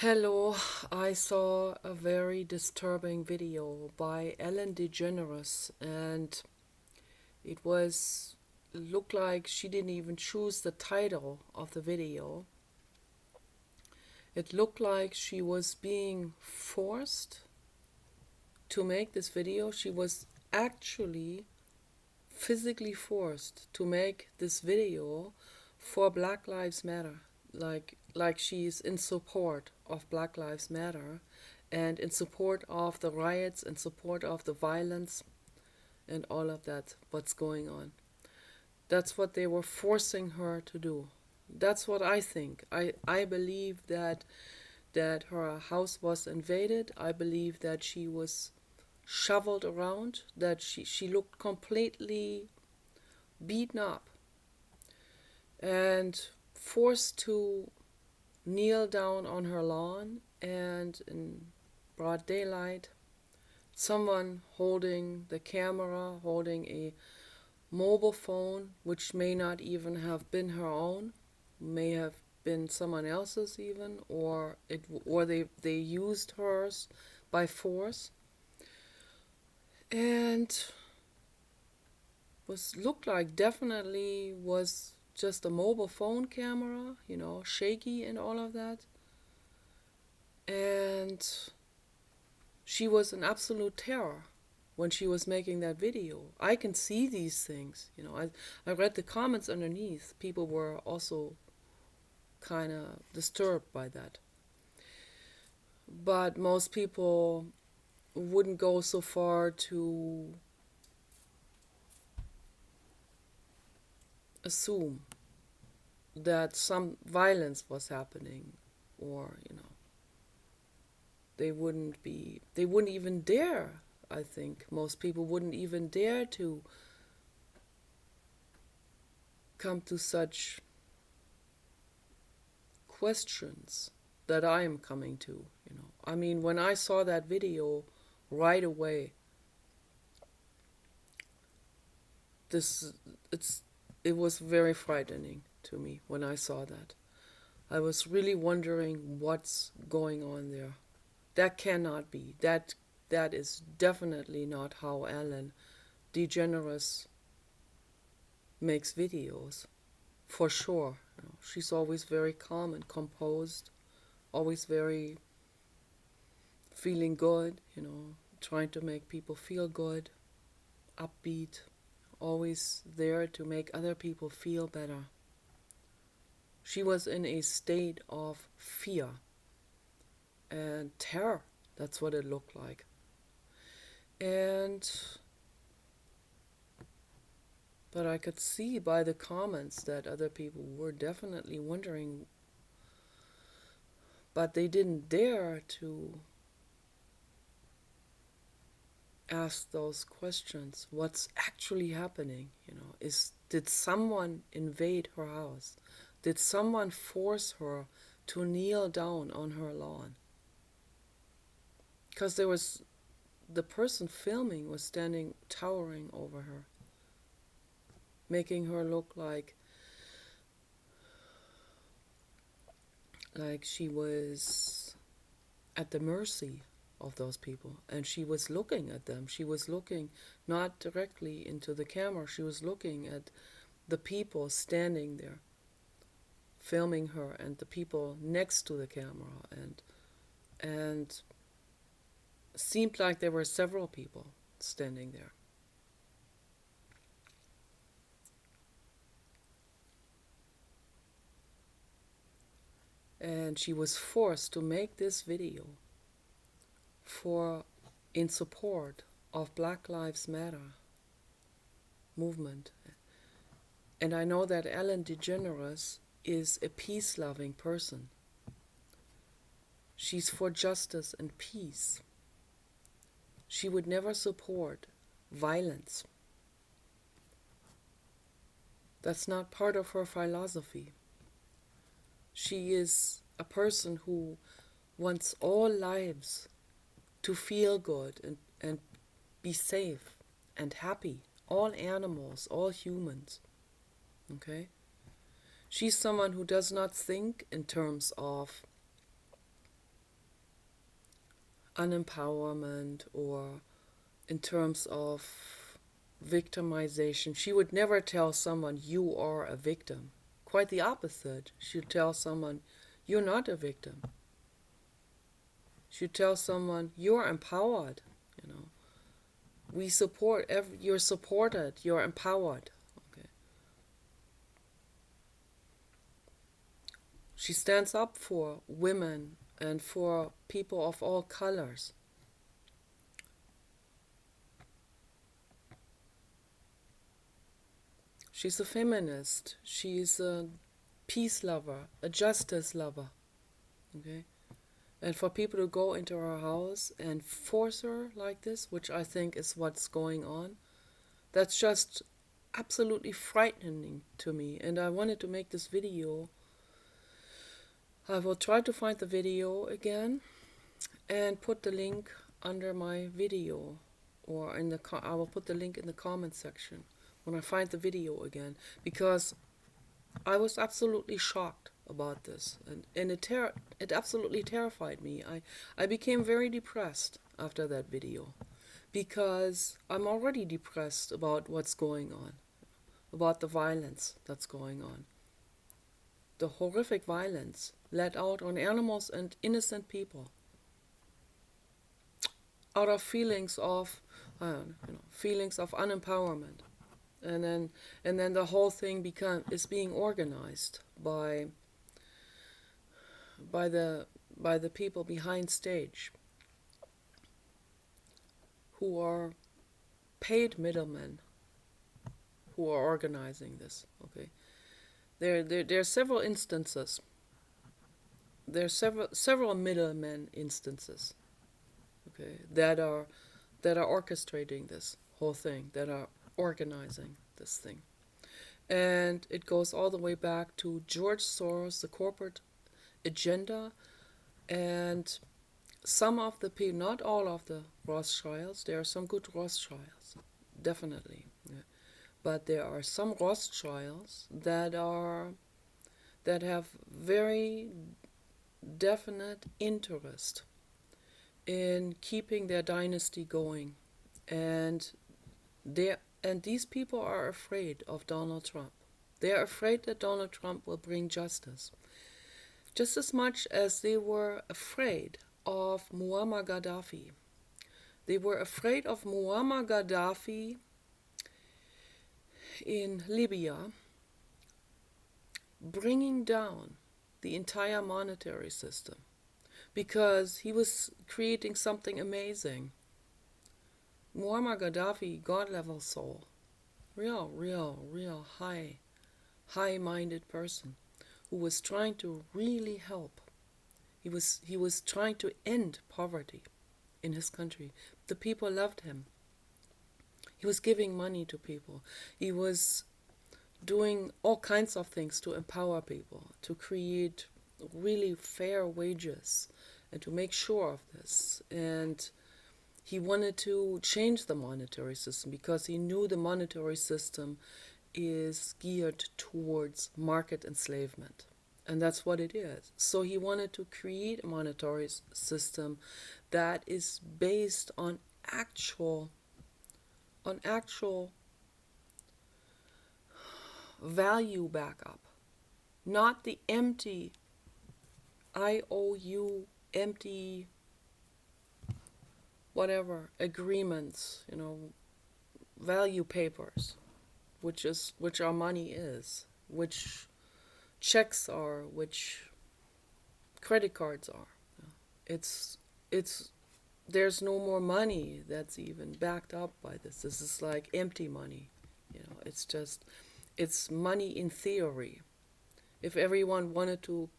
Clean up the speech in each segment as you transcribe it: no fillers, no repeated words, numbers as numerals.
Hello, I saw a very disturbing video by deGeneres, and it was looked like she didn't even choose the title of the video. It looked like she was being forced to make this video. She was actually physically forced to make this video for Black Lives Matter. Like she's in support of Black Lives Matter and in support of the riots, in support of the violence and all of that, what's going on. That's what they were forcing her to do. That's what I think. I believe that her house was invaded. I believe that she was shoveled around, that she looked completely beaten up and forced to kneel down on her lawn, and in broad daylight, someone holding the camera, holding a mobile phone, which may not even have been her own, may have been someone else's even, or they used hers by force, and was looked like definitely was just a mobile phone camera, shaky and all of that. And she was an absolute terror when she was making that video. I can see these things, I read the comments underneath. People were also kind of disturbed by that. But most people wouldn't go so far to assume that some violence was happening, or they wouldn't even dare. I think most people wouldn't even dare to come to such questions that I am coming to. I mean, when I saw that video, right away, this it was very frightening to me when I saw that. I was really wondering what's going on there. That cannot be. That is definitely not how deGeneres makes videos, for sure. She's always very calm and composed, always very feeling good, trying to make people feel good, upbeat, always there to make other people feel better. She was in a state of fear and terror. That's what it looked like. But I could see by the comments that other people were definitely wondering, but they didn't dare to ask those questions. What's actually happening? Did someone invade her house? Did someone force her to kneel down on her lawn? Because the person filming was standing towering over her, making her look like she was at the mercy of those people. And she was looking at them. She was looking not directly into the camera. She was looking at the people standing there filming her and the people next to the camera, and seemed like there were several people standing there. And she was forced to make this video in support of Black Lives Matter movement. And I know that deGeneres is a peace-loving person. She's for justice and peace. She would never support violence. That's not part of her philosophy. She is a person who wants all lives to feel good and be safe and happy. All animals, all humans. Okay? She's someone who does not think in terms of unempowerment or in terms of victimization. She would never tell someone, you are a victim. Quite the opposite. She'd tell someone, you're not a victim. She'd tell someone, you're empowered. You know, we support, you're supported, you're empowered. Okay. She stands up for women and for people of all colors. She's a feminist. She's a peace lover, a justice lover. Okay? And for people to go into her house and force her like this, which I think is what's going on, that's just absolutely frightening to me. And I wanted to make this video. I will try to find the video again and put the link under my video, or in the I will put the link in the comment section when I find the video again, because I was absolutely shocked about this, and it absolutely terrified me. I became very depressed after that video, because I'm already depressed about what's going on, about the violence that's going on, the horrific violence let out on animals and innocent people, out of feelings of, feelings of unempowerment. And then the whole thing is being organized by the people behind stage, who are paid middlemen, who are organizing this. Okay, there are several instances. There are several middlemen instances. Okay, that are orchestrating this whole thing, that are organizing this thing. And it goes all the way back to George Soros, the corporate agenda, and some of the people, not all of the Rothschilds. There are some good Rothschilds, definitely. Yeah. But there are some Rothschilds that have very definite interest in keeping their dynasty going. And these people are afraid of Donald Trump. They are afraid that Donald Trump will bring justice, just as much as they were afraid of Muammar Gaddafi. They were afraid of Muammar Gaddafi in Libya, bringing down the entire monetary system, because he was creating something amazing. Muammar Gaddafi, God-level soul, real high-minded person who was trying to really help. He was trying to end poverty in his country. The people loved him. He was giving money to people. He was doing all kinds of things to empower people, to create really fair wages, and to make sure of this. And he wanted to change the monetary system, because he knew the monetary system is geared towards market enslavement. And that's what it is. So he wanted to create a monetary system that is based on actual value backup, not the empty IOU, empty whatever agreements, value papers, which our money is, which checks are, which credit cards are. It's there's no more money that's even backed up by this. This is like empty money. It's money in theory. If everyone wanted to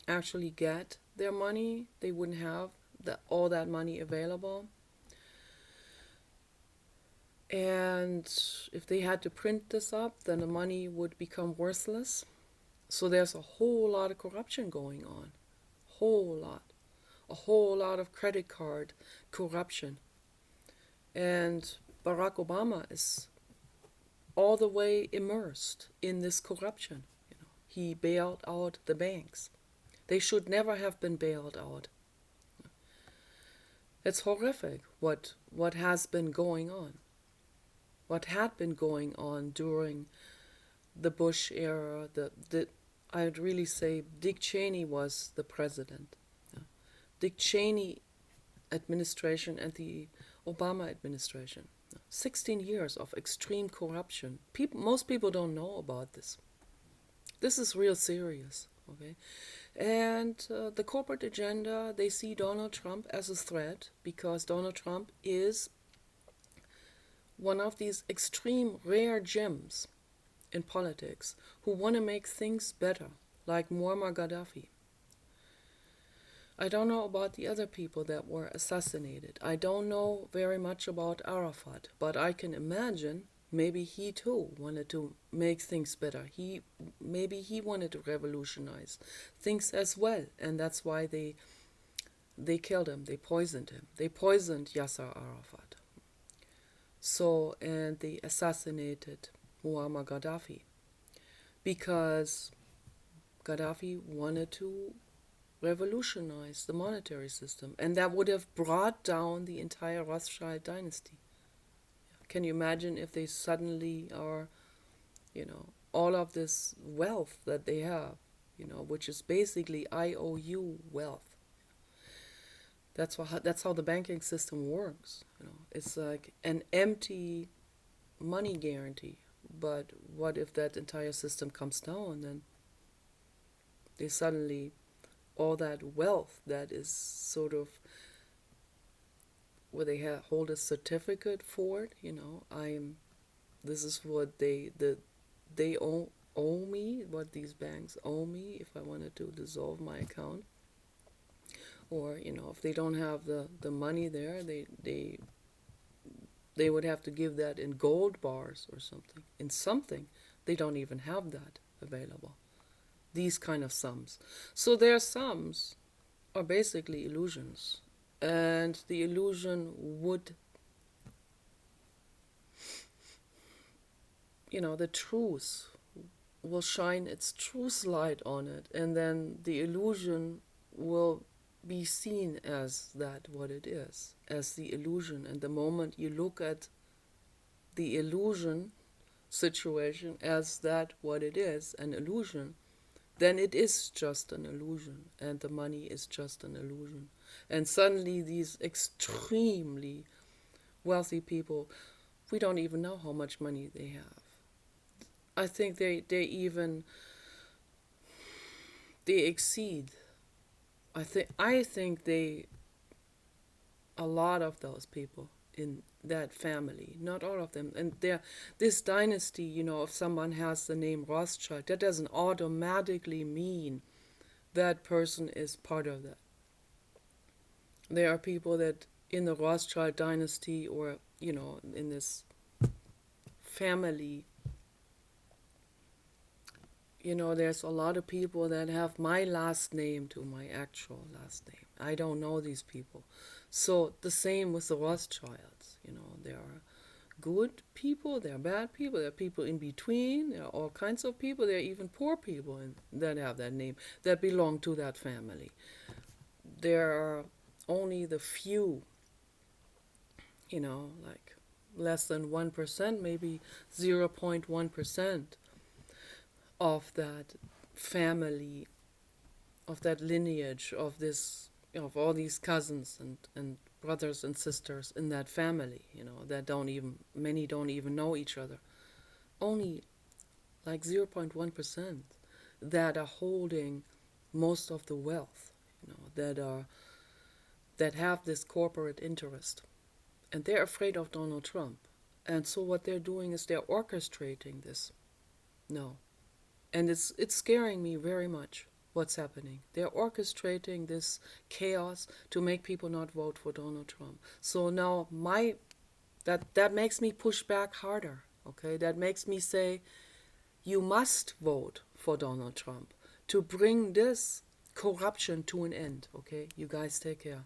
actually get their money, they wouldn't have all that money available. And if they had to print this up, then the money would become worthless. So there's a whole lot of corruption going on. A whole lot of credit card corruption. And Barack Obama is all the way immersed in this corruption. He bailed out the banks. They should never have been bailed out. It's horrific what has been going on, what had been going on during the Bush era. I'd really say Dick Cheney was the president. Yeah. Dick Cheney administration and the Obama administration. 16 years of extreme corruption. Most people don't know about this. This is real serious, okay? And the corporate agenda, they see Donald Trump as a threat because Donald Trump is one of these extreme rare gems in politics who want to make things better, like Muammar Gaddafi. I don't know about the other people that were assassinated. I don't know very much about Arafat, but I can imagine maybe he too wanted to make things better. Maybe he wanted to revolutionize things as well, and that's why they killed him. They poisoned him. They poisoned Yasser Arafat. So, and they assassinated Muammar Gaddafi because Gaddafi wanted to revolutionize the monetary system, and that would have brought down the entire Rothschild dynasty. Can you imagine if they suddenly are, all of this wealth that they have, which is basically IOU wealth. That's how the banking system works. It's like an empty money guarantee. But what if that entire system comes down? Then they suddenly, all that wealth that is sort of where they hold a certificate for it, this is what they owe me, what these banks owe me if I wanted to dissolve my account. Or, if they don't have the money there, they would have to give that in gold bars or something. In something, they don't even have that available. These kind of sums. So their sums are basically illusions. And the illusion would, the truth will shine its truth light on it. And then the illusion will be seen as that what it is, as the illusion. And the moment you look at the illusion situation as that what it is, an illusion, then it is just an illusion, and the money is just an illusion. And suddenly these extremely wealthy people, we don't even know how much money they have. I think they exceed. I think a lot of those people in that family, not all of them, and this dynasty, if someone has the name Rothschild, that doesn't automatically mean that person is part of that. There are people that in the Rothschild dynasty, or in this family, there's a lot of people that have my last name to my actual last name. I don't know these people. So the same with the Rothschilds. There are good people, there are bad people, there are people in between, there are all kinds of people, there are even poor people that have that name, that belong to that family. There are only the few, like less than 1%, maybe 0.1% of that family, of that lineage, of all these cousins and brothers and sisters in that family, that many don't even know each other. Only like 0.1% that are holding most of the wealth, that have this corporate interest. And they're afraid of Donald Trump. And so what they're doing is they're orchestrating this. No. And it's scaring me very much what's happening. They're orchestrating this chaos to make people not vote for Donald Trump. So now that makes me push back harder, okay? That makes me say, you must vote for Donald Trump to bring this corruption to an end, okay? You guys take care.